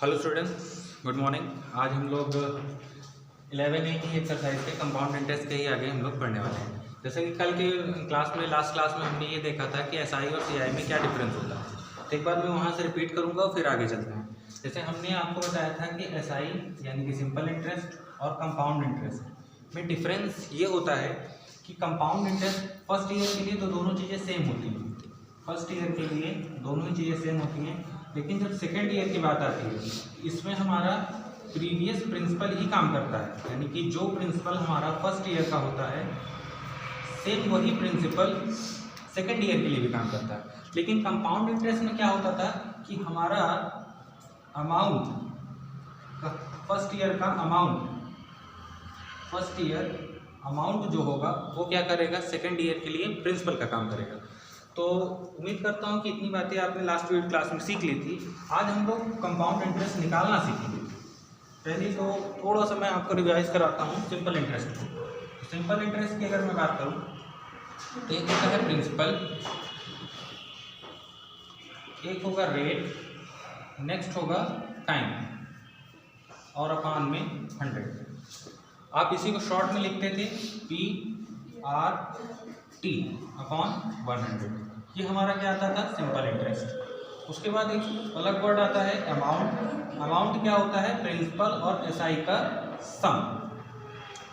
Hello students, good morning. आज हम लोग 11A की एक्सरसाइज के कंपाउंड इंटरेस्ट के ही आगे हम लोग पढ़ने वाले हैं। जैसे कि कल की क्लास में लास्ट क्लास में हमने ये देखा था कि एसआई और सीआई में क्या डिफरेंस होता है। तो एक बार मैं वहाँ से रिपीट करूँगा और फिर आगे चलते हैं। जैसे हमने आपको बताया था कि एसआई यानी कि सिंपल इंटरेस्ट और कंपाउंड इंटरेस्ट में डिफरेंस ये होता है कि कंपाउंड इंटरेस्ट फर्स्ट ईयर के लिए तो दोनों चीज़ें सेम होती हैं। फर्स्ट ईयर के लिए दोनों ही चीज़ें सेम होती हैं, लेकिन जब सेकेंड ईयर की बात आती है इसमें हमारा प्रीवियस प्रिंसिपल ही काम करता है। यानी कि जो प्रिंसिपल हमारा फर्स्ट ईयर का होता है सेम वही प्रिंसिपल सेकेंड ईयर के लिए भी काम करता है। लेकिन कंपाउंड इंटरेस्ट में क्या होता था कि हमारा अमाउंट फर्स्ट ईयर अमाउंट जो होगा वो क्या करेगा, सेकेंड ईयर के लिए प्रिंसिपल का काम करेगा। तो उम्मीद करता हूँ कि इतनी बातें आपने लास्ट वीक क्लास में सीख ली थी। आज हम लोग कंपाउंड इंटरेस्ट निकालना सीखेंगे। पहले तो थोड़ा सा मैं आपको रिवाइज कराता हूँ सिंपल इंटरेस्ट को। सिंपल इंटरेस्ट की अगर मैं बात करूँ तो एक होता है प्रिंसिपल, एक होगा रेट, नेक्स्ट होगा टाइम और अपान में 100। आप इसी को शॉर्ट में लिखते थे PRT अपॉन 100। ये हमारा क्या आता था, सिंपल इंटरेस्ट। उसके बाद एक अलग वर्ड आता है अमाउंट। अमाउंट क्या होता है, प्रिंसिपल और एसआई का सम।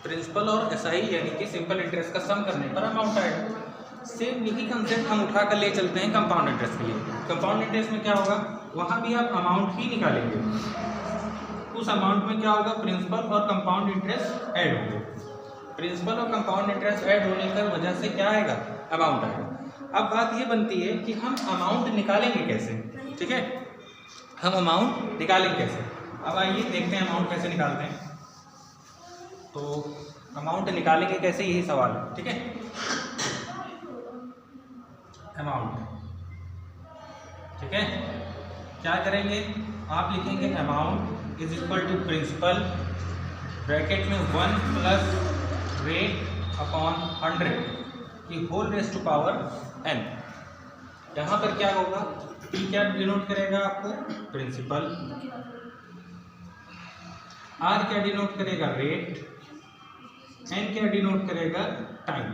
प्रिंसिपल और एसआई यानी कि सिंपल इंटरेस्ट का सम करने पर अमाउंट आएगा। सेम यही कंसेप्ट हम उठा कर ले चलते हैं कंपाउंड इंटरेस्ट के लिए। कंपाउंड इंटरेस्ट में क्या होगा, वहाँ भी आप अमाउंट ही निकालेंगे। उस अमाउंट में क्या होगा, प्रिंसिपल और कंपाउंड इंटरेस्ट ऐड होंगे। प्रिंसिपल और कंपाउंड इंटरेस्ट ऐड होने की वजह से क्या आएगा, अमाउंट आएगा। अब बात ये बनती है कि हम अमाउंट निकालेंगे कैसे। ठीक है, हम अमाउंट निकालेंगे कैसे। अब आइए देखते हैं अमाउंट कैसे निकालते हैं। तो अमाउंट निकालेंगे कैसे, यही सवाल है। ठीक है, अमाउंट, ठीक है, क्या करेंगे, आप लिखेंगे amount is equal to principal bracket में 1 प्लस रेट अपॉन 100 की whole raise to power n। यहाँ पर क्या होगा, P क्या डिनोट करेगा आपको, प्रिंसिपल, R क्या डिनोट करेगा, रेट, N क्या डिनोट करेगा, टाइम।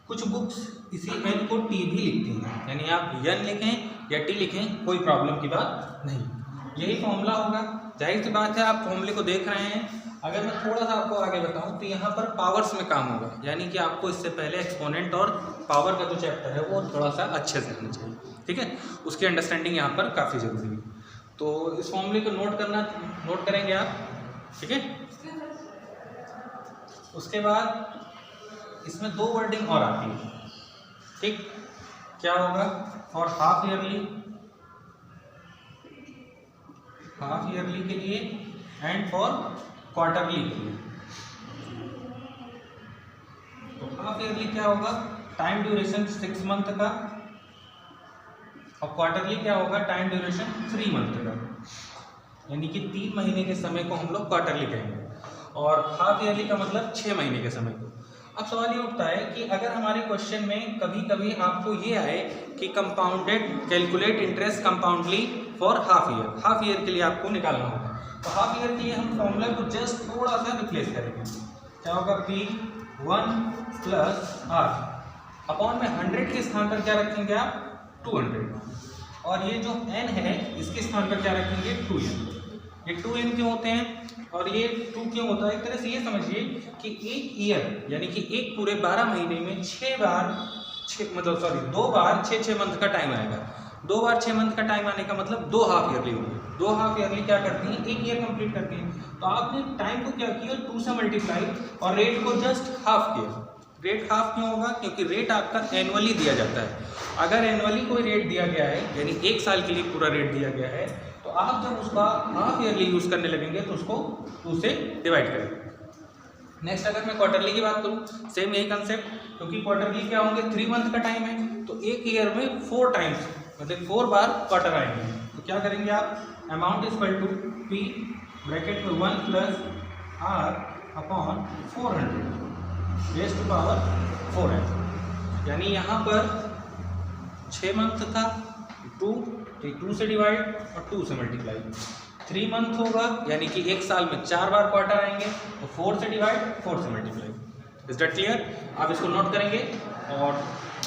कुछ बुक्स इसी N को T भी लिखती हैं, यानी आप N लिखें या T लिखें कोई प्रॉब्लम की बात नहीं। यही फॉर्मूला होगा। जाहिर सी बात है, आप फॉर्मूले को देख रहे हैं। अगर मैं थोड़ा सा आपको आगे बताऊं तो यहाँ पर पावर्स में काम होगा, यानी कि आपको इससे पहले एक्सपोनेंट और पावर का जो चैप्टर है वो थोड़ा सा अच्छे से आना चाहिए। ठीक है, उसकी अंडरस्टैंडिंग यहाँ पर काफ़ी ज़रूरी है। तो इस फॉर्मूले को नोट करेंगे आप। ठीक है, उसके बाद इसमें 2 वर्डिंग और आती है। ठीक, क्या होगा, फॉर हाफ ईयरली के लिए एंड फॉर क्वार्टरली के लिए। तो हाफ ईयरली क्या होगा, टाइम ड्यूरेशन 6 मंथ का, और क्वार्टरली क्या होगा, टाइम ड्यूरेशन 3 मंथ का, यानी कि 3 महीने के समय को हम लोग क्वार्टरली कहेंगे, और हाफ ईयरली का मतलब 6 महीने के समय को। अब सवाल ये उठता है कि अगर हमारे क्वेश्चन में कभी कभी आपको ये आए कि compounded calculate interest compoundly for half year के लिए आपको निकालना होगा, तो हाफ ईयर के लिए हम फॉर्मूला को जस्ट थोड़ा सा रिप्लेस करेंगे। क्या होगा, P1 प्लस R अपॉन में 100 के स्थान पर क्या रखेंगे आप, 200, और ये जो N है इसके स्थान पर क्या रखेंगे, 2N। ये 2N क्यों होते हैं और ये 2 क्यों होता है, एक तरह से ये समझिए कि एक ईयर यानी कि एक पूरे 12 महीने में 2 बार 6 मंथ का टाइम आएगा। 2 बार 6 मंथ का टाइम आने का मतलब 2 हाफ ईयरली होंगे। 2 हाफ ईयरली क्या करती हैं, एक ईयर कंप्लीट करती हैं। तो आपने टाइम को क्या किया, 2 से मल्टीप्लाई और रेट को जस्ट हाफ किया। रेट हाफ क्यों होगा, क्योंकि रेट आपका एनुअली दिया जाता है। अगर एनुअली कोई रेट दिया गया है, यानी 1 साल के लिए पूरा रेट दिया गया है, तो आप जब उसका हाफ ईयरली यूज़ करने लगेंगे तो उसको 2 से डिवाइड करेंगे। नेक्स्ट अगर मैं क्वार्टरली की बात करूँ, सेम यही कंसेप्ट, क्योंकि क्वार्टरली क्या होंगे, 3 मंथ का टाइम है, तो एक ईयर में 4 टाइम्स मतलब 4 बार क्वार्टर आएंगे। तो क्या करेंगे आप, amount is equal to P bracket में 1 plus R upon 400 raise to power 4n। यानी यहाँ पर 6 मंथ था, 2 से डिवाइड और 2 से मल्टीप्लाई। 3 मंथ होगा यानी कि एक साल में 4 बार क्वार्टर आएंगे, तो 4 से डिवाइड, 4 से मल्टीप्लाई। Is that clear? आप इसको नोट करेंगे और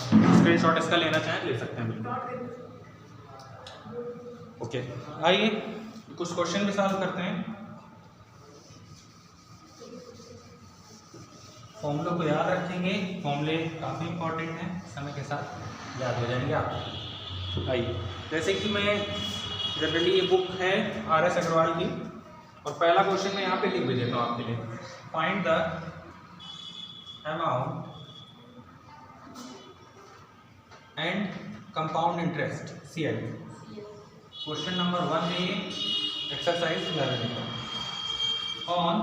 स्क्रीनशॉट इसका लेना चाहें ले सकते हैं बिल्कुल। ओके, आइए कुछ क्वेश्चन भी सॉल्व करते हैं। फॉर्मूलों को याद रखेंगे, फॉर्मूले काफ़ी इंपॉर्टेंट हैं, समय के साथ याद हो जाएंगे आपको। आइए, जैसे कि मैं जनरली ये बुक है RS अग्रवाल की, और पहला क्वेश्चन मैं यहाँ पे लिख भी देता हूँ आपके लिए। Find the amount and compound interest CI। Question number 1 है ये, exercise 11 on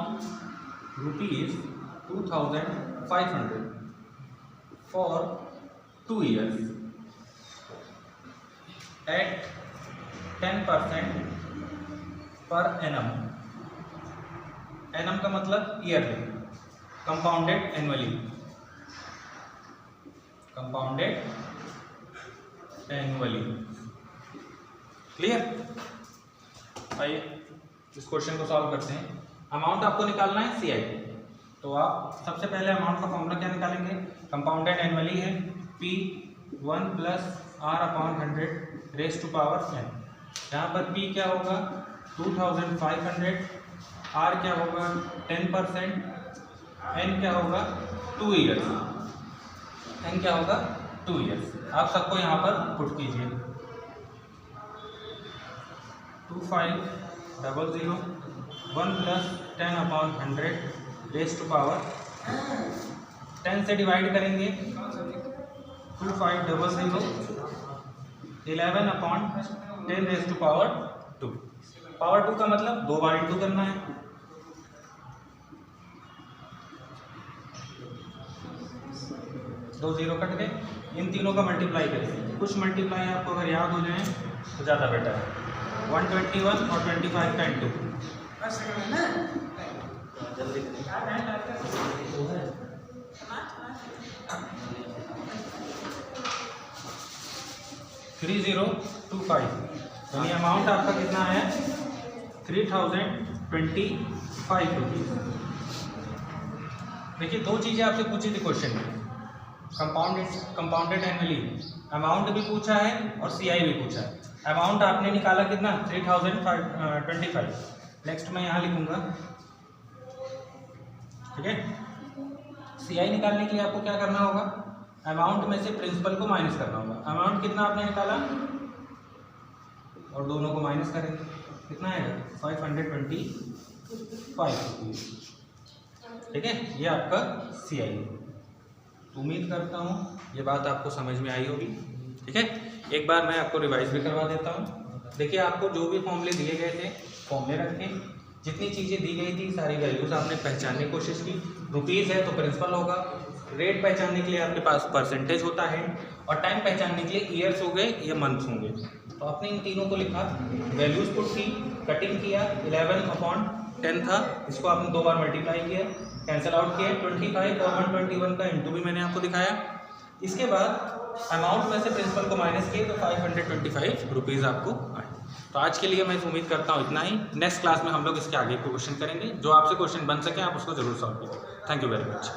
₹2,500 for 2 years at 10% per annum। annum का मतलब yearly, compounded annually, compounded annually. Clear? आइए इस क्वेश्चन को सॉल्व करते हैं। अमाउंट आपको निकालना है CI, तो आप सबसे पहले अमाउंट का फॉर्मूला क्या निकालेंगे? कंपाउंडेड एनुअली है P1 + R/100 rays to power n। यहाँ पर P क्या होगा? 2500, R क्या होगा? 10%, n क्या होगा? 2 ईयर्स, n क्या होगा? 2 ईयर्स। आप सबको यहाँ पर पुट कीजिए। 2500 1 + 10/100 रेज़ टू पावर 10 से डिवाइड करेंगे, 2500 11/10 रेज़ टू पावर 2। पावर 2 का मतलब 2 बार इंटू करना है। दो जीरो कट गए, इन तीनों का मल्टीप्लाई करेंगे। कुछ मल्टीप्लाई आपको अगर याद हो जाए तो ज़्यादा बेटर है। 121 और 25 का इंटू, $3025, यानी अमाउंट आपका कितना है? 3025 रुपीज़। देखिए, दो चीज़ें आपसे पूछी थी क्वेश्चन में, कंपाउंडेड एनुअली अमाउंट भी पूछा है और CI भी पूछा है। अमाउंट आपने निकाला कितना? 3025। नेक्स्ट मैं यहाँ लिखूँगा, ठीक है। CI निकालने के लिए आपको क्या करना होगा? अमाउंट में से प्रिंसिपल को माइनस करना होगा। अमाउंट कितना आपने निकाला और दोनों को माइनस करेंगे, कितना आएगा? 525 रुपीज़, ठीक है। ये आपका CI है। उम्मीद करता हूँ ये बात आपको समझ में आई होगी, ठीक है। एक बार मैं आपको रिवाइज भी करवा देता हूँ। देखिए, आपको जो भी फॉर्मूले दिए गए थे फॉर्मूले रखें, जितनी चीज़ें दी गई थी सारी वैल्यूज़ आपने पहचानने की कोशिश की। रुपीज़ है तो प्रिंसिपल होगा, रेट पहचानने के लिए आपके पास परसेंटेज होता है, और टाइम पहचानने के लिए ईयर्स हो गए या मंथ्स होंगे। तो आपने इन तीनों को लिखा, वैल्यूज़ पुट की, कटिंग किया, 11/10 था, इसको आपने 2 बार मल्टीप्लाई किया, कैंसिल आउट किया, 25 और 121 का इंटू भी मैंने आपको दिखाया। इसके बाद अमाउंट में से प्रिंसिपल को माइनस किए तो 525 रुपीज़ आपको आए। तो आज के लिए मैं उम्मीद करता हूँ इतना ही। नेक्स्ट क्लास में हम लोग इसके आगे क्वेश्चन करेंगे, जो आपसे क्वेश्चन बन सके आप उसको जरूर सॉल्व कीजिए। Thank you very much.